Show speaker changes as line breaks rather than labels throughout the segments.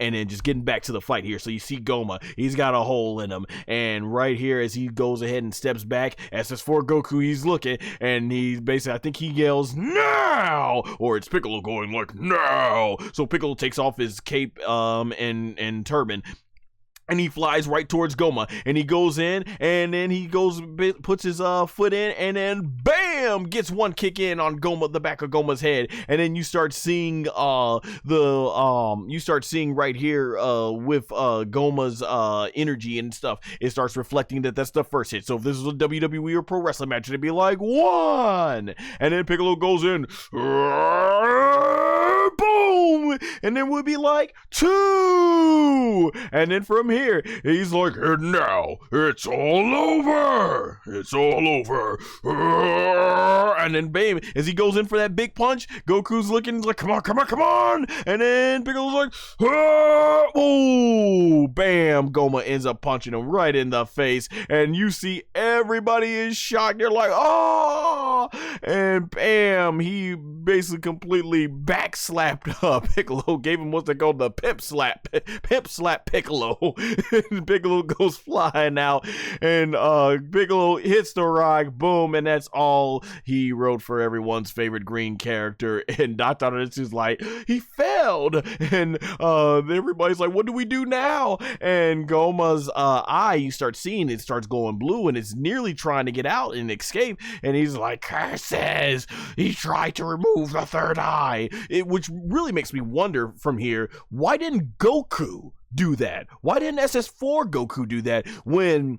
And then just getting back to the fight here. So you see Gomah, he's got a hole in him. And right here, as he goes ahead and steps back, SS4 Goku, he's looking, and he's basically, I think he yells, "Now!" Or it's Piccolo going like, "Now!" So Piccolo takes off his cape and turban, and he flies right towards Gomah, and he goes in, and then he goes, puts his foot in, and then bam, gets one kick in on Gomah, the back of Gomah's head, and then you start seeing right here with Gomah's energy and stuff, it starts reflecting that that's the first hit. So if this is a WWE or pro wrestling match, it'd be like 1, and then Piccolo goes in, boom, and then we'll be like 2, and then from here he's like, "And now it's all over, it's all over," and then bam, as he goes in for that big punch, Goku's looking like, "Come on, come on, come on," and then Piccolo's like, oh, bam, Gomah ends up punching him right in the face, and you see everybody is shocked. They're like, "Oh," and bam, he basically completely backslapped Piccolo, gave him what's they call the pimp slap Piccolo. Piccolo goes flying out, and Piccolo hits the rock, boom, and that's all he wrote for everyone's favorite green character. And Dr. is like, he failed, and everybody's like, "What do we do now?" And Gomah's eye, you start seeing it starts glowing blue, and it's nearly trying to get out and escape, and he's like, "Curses, he tried to remove the third eye," which really makes me wonder from here, why didn't Goku do that? Why didn't SS4 Goku do that when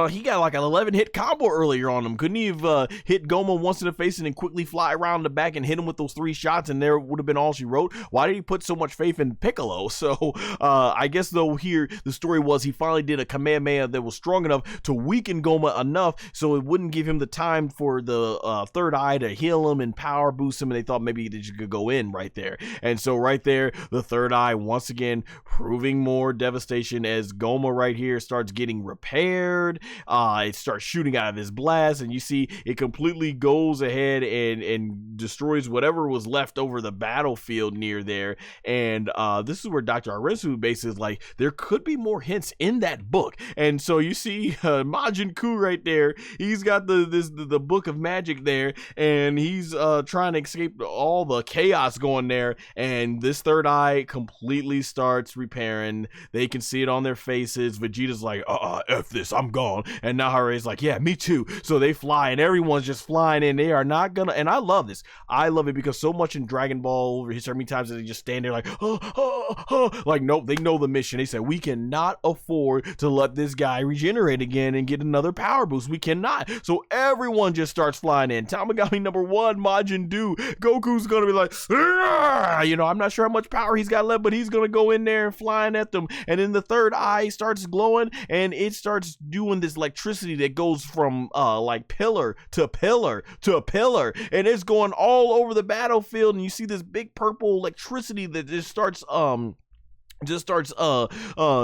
he got like an 11-hit combo earlier on him? Couldn't he have hit Gomah once in the face and then quickly fly around the back and hit him with those 3 shots, and there would have been all she wrote? Why did he put so much faith in Piccolo? So I guess though here the story was he finally did a Kamehameha that was strong enough to weaken Gomah enough so it wouldn't give him the time for the third eye to heal him and power boost him, and they thought maybe they could go in right there. And so right there, the third eye once again proving more devastation as Gomah right here starts getting repaired. It starts shooting out of his blast, and you see it completely goes ahead and destroys whatever was left over the battlefield near there. And this is where Dr. Arisu basically is like, there could be more hints in that book. And so you see Majin Kuu right there. He's got the book of magic there, and he's trying to escape all the chaos going there. And this third eye completely starts repairing. They can see it on their faces. Vegeta's like, F this, I'm gone. And Nahare's like, "Yeah, me too." So they fly, and everyone's just flying in. They are not gonna, and I love this. I love it because so much in Dragon Ball over history, many times they just stand there like, like, nope, they know the mission. They said, we cannot afford to let this guy regenerate again and get another power boost. We cannot. So everyone just starts flying in. Tamagami number 1, Majin Kuu. Goku's gonna be like, I'm not sure how much power he's got left, but he's gonna go in there and flying at them. And then the third eye starts glowing, and it starts doing this electricity that goes from like pillar to pillar to pillar, and it's going all over the battlefield, and you see this big purple electricity that just starts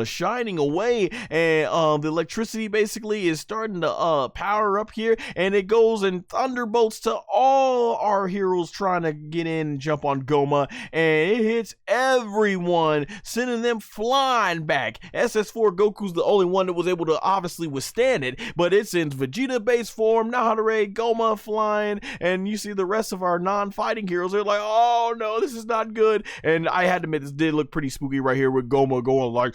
shining away, and the electricity basically is starting to power up here, and it goes and thunderbolts to all our heroes trying to get in and jump on Gomah, and it hits everyone, sending them flying back. SS4 Goku's the only one that was able to obviously withstand it, but it sends Vegeta base form, Nahare, Gomah flying, and you see the rest of our non-fighting heroes. They're like, "Oh no, this is not good." And I had to admit, this did look pretty spooky right here with Gomah going like,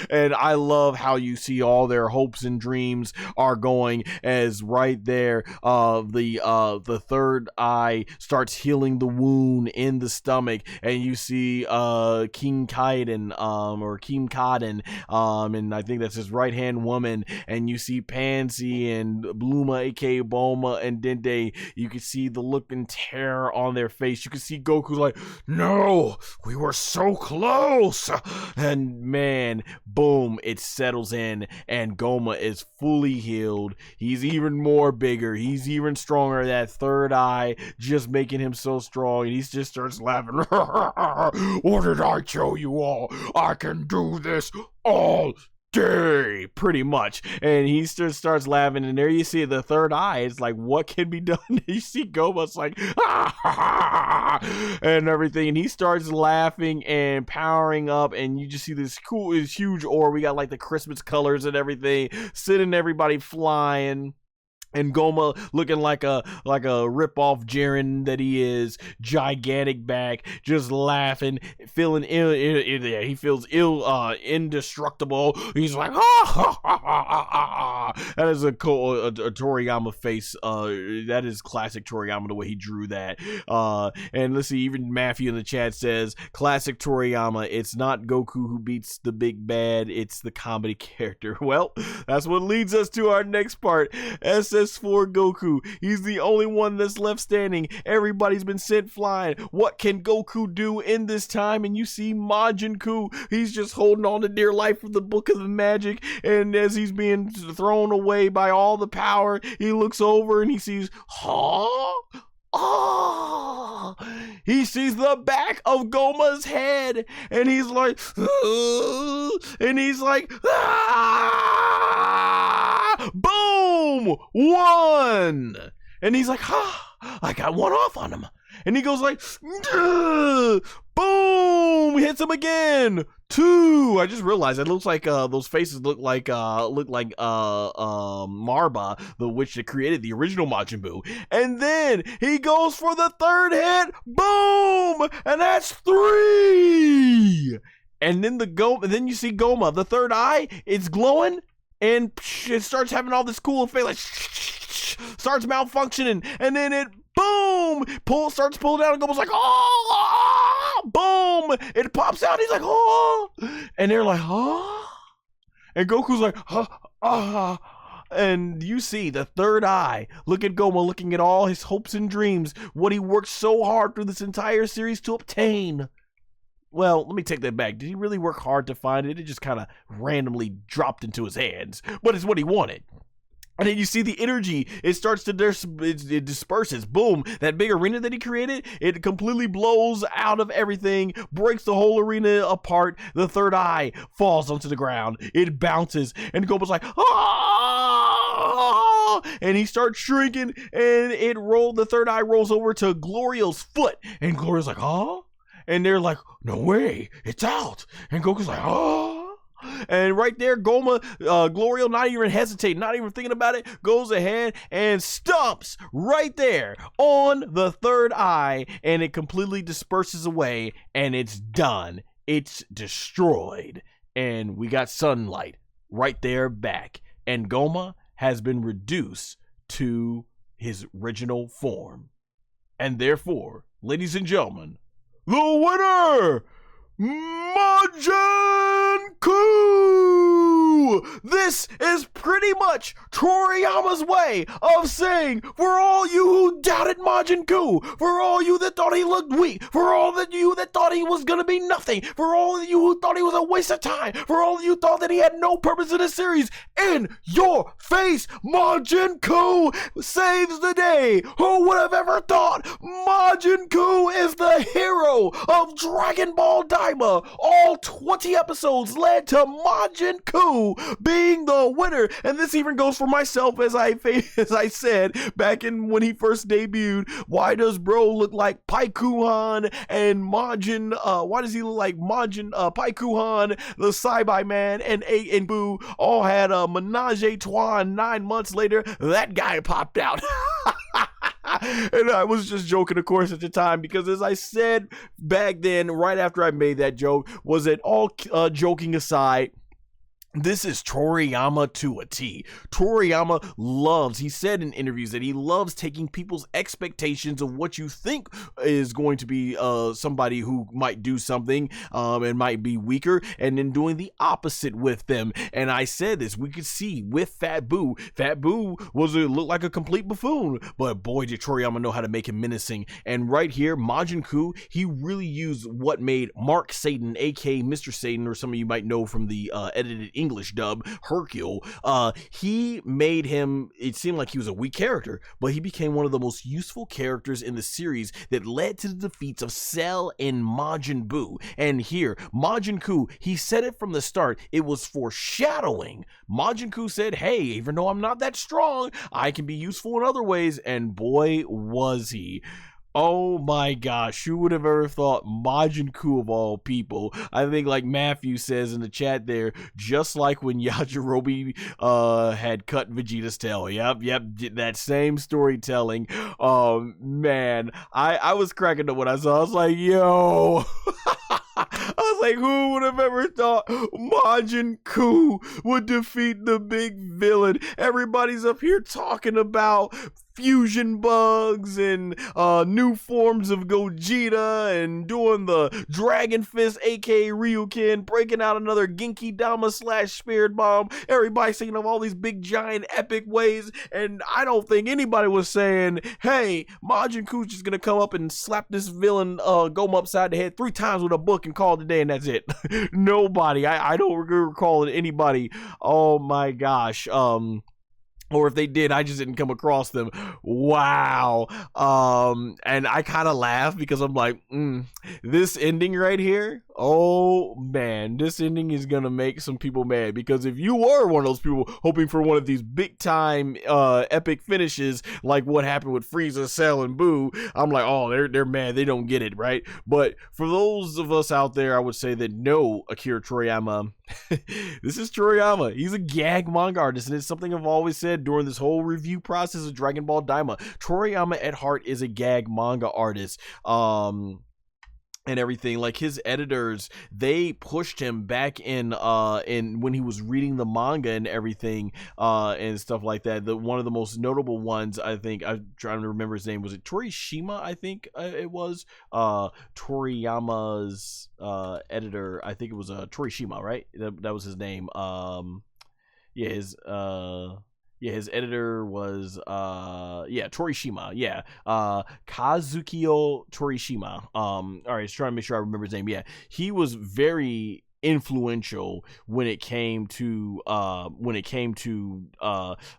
and I love how you see all their hopes and dreams are going, as right there the third eye starts healing the wound in the stomach, and you see King Kaiden or Kim Kaden, and I think that's his right hand woman, and you see Pansy and Bluma, aka Bulma, and Dende. You can see the look and terror on their face. You can see Goku's like, "No, we were so close," and man, boom, it settles in, and Gomah is fully healed. He's even more bigger. He's even stronger. That third eye just making him so strong, and he just starts laughing. "What did I tell you all? I can do this all day, pretty much. And he starts laughing, and there you see the third eye. It's like, what can be done? You see Gomah's like, and everything, and he starts laughing and powering up, and you just see this huge orb. We got like the Christmas colors and everything, sending everybody flying. And Gomah looking like a rip-off Jiren that he is, gigantic back, just laughing, feeling ill. He feels indestructible. He's like, that is a Toriyama face. That is classic Toriyama, the way he drew that. And let's see, even Matthew in the chat says, classic Toriyama. It's not Goku who beats the big bad. It's the comedy character. Well, that's what leads us to our next part. SS4 Goku. He's the only one that's left standing. Everybody's been sent flying. What can Goku do in this time? And you see Majin Kuu. He's just holding on to dear life from the Book of the Magic. And as he's being thrown away by all the power, he looks over and he sees, he sees the back of Gomah's head, and he's like, boom, one. And he's like, I got one off on him. And he goes like, boom, hits him again. Two. I just realized it looks like those faces look like Marba, the witch that created the original Majin Buu. And then he goes for the third hit. Boom, and that's three. And then then you see Gomah, the third eye, it's glowing, and it starts having all this cool effect, like starts malfunctioning, and then it boom starts pulling down, and Gomah's like, boom, it pops out, he's like, and they're like, and Goku's like, and you see the third eye. Look at Gomah looking at all his hopes and dreams, what he worked so hard through this entire series to obtain. Well, let me take that back. Did he really work hard to find it? It just kind of randomly dropped into his hands, but it's what he wanted. And then you see the energy, it starts to it disperses. Boom, that big arena that he created, it completely blows out of everything, breaks the whole arena apart. The third eye falls onto the ground, it bounces, and Gomah's like, and he starts shrinking, and the third eye rolls over to Glorio's foot, and Glorio's like, and they're like, no way, it's out. And Goku's like, and right there, Gomah, Glorio, not even hesitating, not even thinking about it, goes ahead and stomps right there on the third eye, and it completely disperses away, and it's done. It's destroyed. And we got sunlight right there back. And Gomah has been reduced to his original form. And therefore, ladies and gentlemen, the winner, Majin Kuu! This is pretty much Toriyama's way of saying, for all you who doubted Majin Kuu, for all you that thought he looked weak, for all that you that thought he was gonna be nothing, for all of you who thought he was a waste of time, for all of you thought that he had no purpose in the series, in your face, Majin Kuu saves the day. Who would have ever thought Majin Kuu is the hero of Dragon Ball DAIMA? All 20 episodes led to Majin Kuu being the winner, and this even goes for myself, as I said back in when he first debuted. Why does bro look like Paikuhan and Majin? Why does he look like Majin? Paikuhan, the Saibai man, and Buu all had a menage a trois, and 9 months later, that guy popped out. And I was just joking, of course, at the time, because as I said back then, right after I made that joke, was that all joking aside, this is Toriyama to a T. Toriyama loves, he said in interviews that he loves taking people's expectations of what you think is going to be somebody who might do something and might be weaker, and then doing the opposite with them. And I said this, we could see with Fat Buu. Fat Buu looked like a complete buffoon, but boy did Toriyama know how to make him menacing. And right here, Majin Kuu, he really used what made Mark Satan, aka Mr. Satan, or some of you might know from the edited English dub, Hercule, he made him, it seemed like he was a weak character, but he became one of the most useful characters in the series that led to the defeats of Cell and Majin Buu. And here, Majin Kuu, he said it from the start, it was foreshadowing. Majin Kuu said, hey, even though I'm not that strong, I can be useful in other ways, and boy, was he. Oh my gosh, who would have ever thought Majin Kuu of all people? I think like Matthew says in the chat there, just like when Yajirobe had cut Vegeta's tail. Yep, that same storytelling. Man, I was cracking up when I saw it. I was like, yo. I was like, who would have ever thought Majin Kuu would defeat the big villain? Everybody's up here talking about fusion bugs and new forms of Gogeta and doing the Dragon Fist, aka Ryukin, breaking out another Genki Dama / Spirit Bomb. Everybody's thinking of all these big giant epic ways, and I don't think anybody was saying, hey, Majin Kuu's just gonna come up and slap this villain Gomah upside the head 3 times with a book and call it a day and that's it. Nobody. I don't recall anybody. Oh my gosh. Or if they did, I just didn't come across them. Wow. And I kind of laugh because I'm like, this ending right here, oh man, this ending is gonna make some people mad, because if you were one of those people hoping for one of these big time epic finishes like what happened with Frieza, Cell, and Buu, I'm like, oh, they're mad, they don't get it, right? But for those of us out there, I would say that no, Akira Toriyama, this is Toriyama. He's a gag manga artist, and it's something I've always said during this whole review process of Dragon Ball DAIMA. Toriyama at heart is a gag manga artist. And everything, like his editors, they pushed him back in when he was reading the manga and everything, and stuff like that. One of the most notable ones, I think, I'm trying to remember his name, was it Torishima? I think it was Toriyama's editor. I think it was Torishima, right? That was his name. His editor was Torishima. Kazukiyo Torishima. All right, I was trying to make sure I remember his name. Yeah, he was very influential when it came to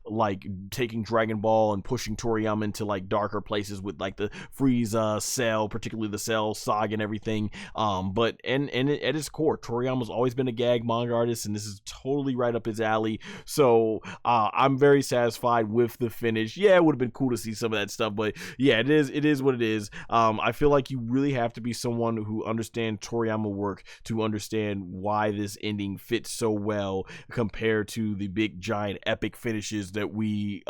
like taking Dragon Ball and pushing Toriyama into like darker places with like the Frieza, Cell, particularly the Cell saga and everything. But at its core, Toriyama's always been a gag manga artist, and this is totally right up his alley. So I'm very satisfied with the finish. Yeah, it would have been cool to see some of that stuff, but yeah, it is what it is. I feel like you really have to be someone who understands Toriyama work to understand why this ending fits so well compared to the big giant epic finishes that we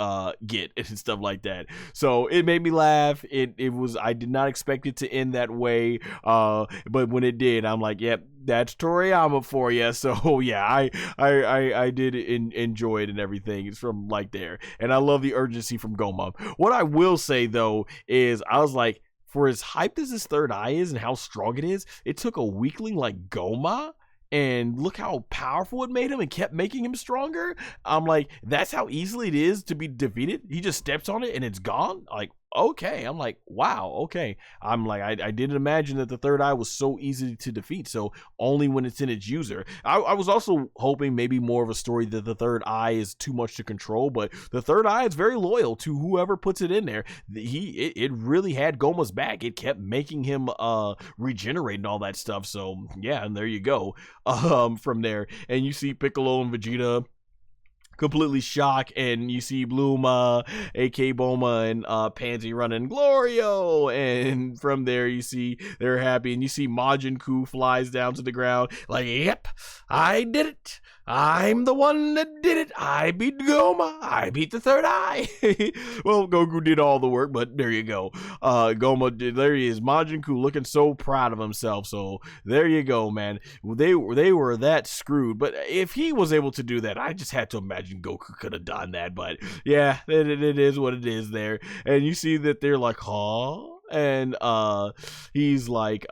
get and stuff like that. So it made me laugh. It was, I did not expect it to end that way, but when it did, I'm like, yep, that's Toriyama for you. So yeah, I did enjoy it and everything. It's from like there, and I love the urgency from Gomah. What I will say though is, I was like, for as hyped as his third eye is and how strong it is, it took a weakling like Gomah, and look how powerful it made him and kept making him stronger. I'm like, that's how easily it is to be defeated. He just steps on it and it's gone. Like, okay. I'm like, wow, okay. I'm like, I didn't imagine that the third eye was so easy to defeat. So only when it's in its user. I was also hoping maybe more of a story that the third eye is too much to control, but the third eye is very loyal to whoever puts it in there. It really had Gomah's back. It kept making him regenerate and all that stuff. So yeah, and there you go. From there, and you see Piccolo and Vegeta completely shocked, and you see Bluma, aka Boma, and Pansy running Glorio, and from there you see they're happy, and you see Majin Kuu flies down to the ground like, yep, I did it. I'm the one that did it. I beat Gomah. I beat the third eye. Well, Goku did all the work, but there you go. Gomah did. There he is. Majin Kuu looking so proud of himself. So there you go, man. They were that screwed. But if he was able to do that, I just had to imagine Goku could have done that. But yeah, it is what it is there. And you see that they're like, huh? And he's like,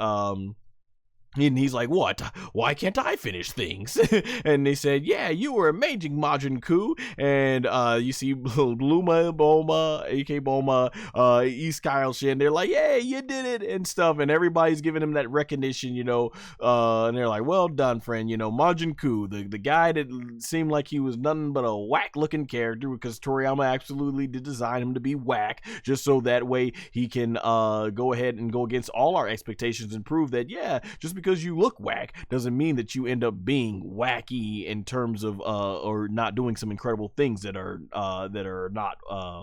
And he's like, what? Why can't I finish things? And they said, yeah, you were amazing, Majin Kuu. And you see Bluma, Boma, AK Boma, East Kyle Shin. They're like, yeah, you did it and stuff. And everybody's giving him that recognition, and they're like, well done, friend. Majin Kuu, the guy that seemed like he was nothing but a whack-looking character, because Toriyama absolutely did design him to be whack, just so that way he can go ahead and go against all our expectations and prove that, yeah, just because you look whack doesn't mean that you end up being wacky in terms of or not doing some incredible things that are not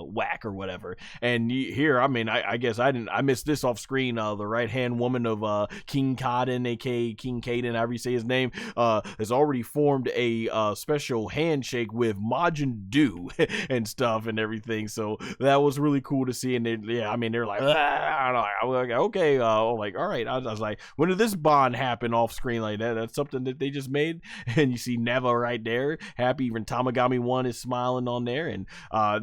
whack or whatever. And here, I guess I missed this off screen. The right hand woman of King Kaden, aka King Kaden, however you say his name, has already formed a special handshake with Majin Buu and stuff and everything. So that was really cool to see. And they're like, okay, like, all right. I was like, when did this bond happen off screen like that? That's something that they just made. And you see Neva right there, happy. Even Tamagami 1 is smiling on there. And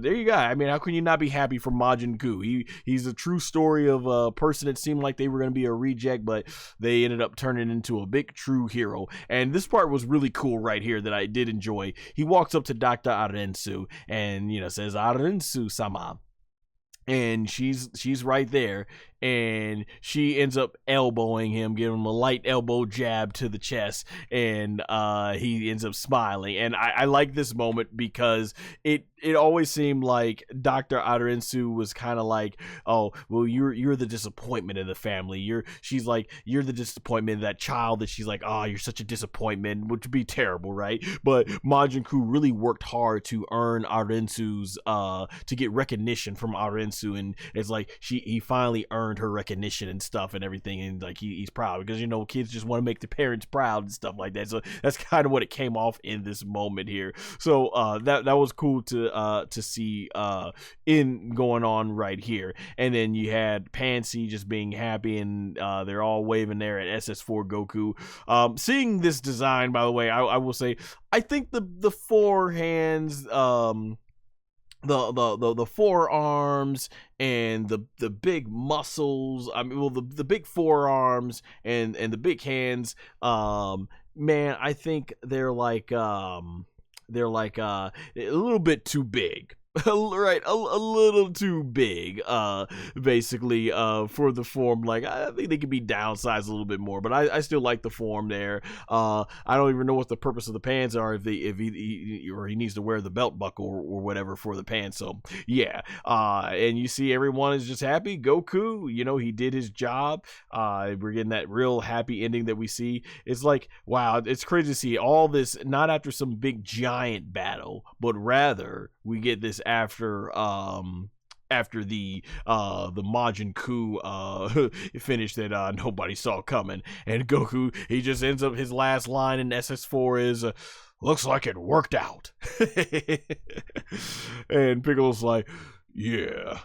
there you go. How can you not be happy for Majin Kuu? He's a true story of a person that seemed like they were going to be a reject, but they ended up turning into a big true hero. And this part was really cool right here that I did enjoy. He walks up to Dr. Arensu and says, Arensu-sama. And she's right there, and she ends up elbowing him, giving him a light elbow jab to the chest, and he ends up smiling. And I like this moment because it always seemed like Dr. Arensu was kind of like, oh, well, you're the disappointment in the family. She's like, you're the disappointment of that child that she's like, oh, you're such a disappointment, which would be terrible, right? But Majin Kuu really worked hard to earn Arensu's to get recognition from Arensu, and it's like he finally earned her recognition and stuff and everything, and like he's proud because kids just want to make the parents proud and stuff like that. So that's kind of what it came off in this moment here. So that was cool to see in going on right here. And then you had Pansy just being happy, and they're all waving there at SS4 Goku. Seeing this design, by the way, I will say, I think the four hands, the forearms and the big muscles, the big forearms and the big hands, man, I think they're like a little bit too big. Right, a little too big, basically, for the form. Like, I think they could be downsized a little bit more, but I still like the form there. I don't even know what the purpose of the pants are, if he needs to wear the belt buckle or whatever for the pants. So yeah, and you see everyone is just happy. Goku, he did his job. We're getting that real happy ending that we see. It's like, wow, it's crazy to see all this, not after some big giant battle, but rather we get this after the Majin Kuu finish that nobody saw coming. And Goku, he just ends up, his last line in SS4 is, looks like it worked out. And Piccolo's like, yeah.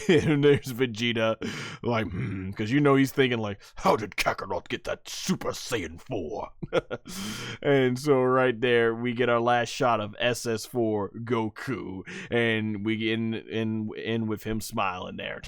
And there's Vegeta, like, because he's thinking like, how did Kakarot get that Super Saiyan 4? And so right there, we get our last shot of SS4 Goku, and we end with him smiling there.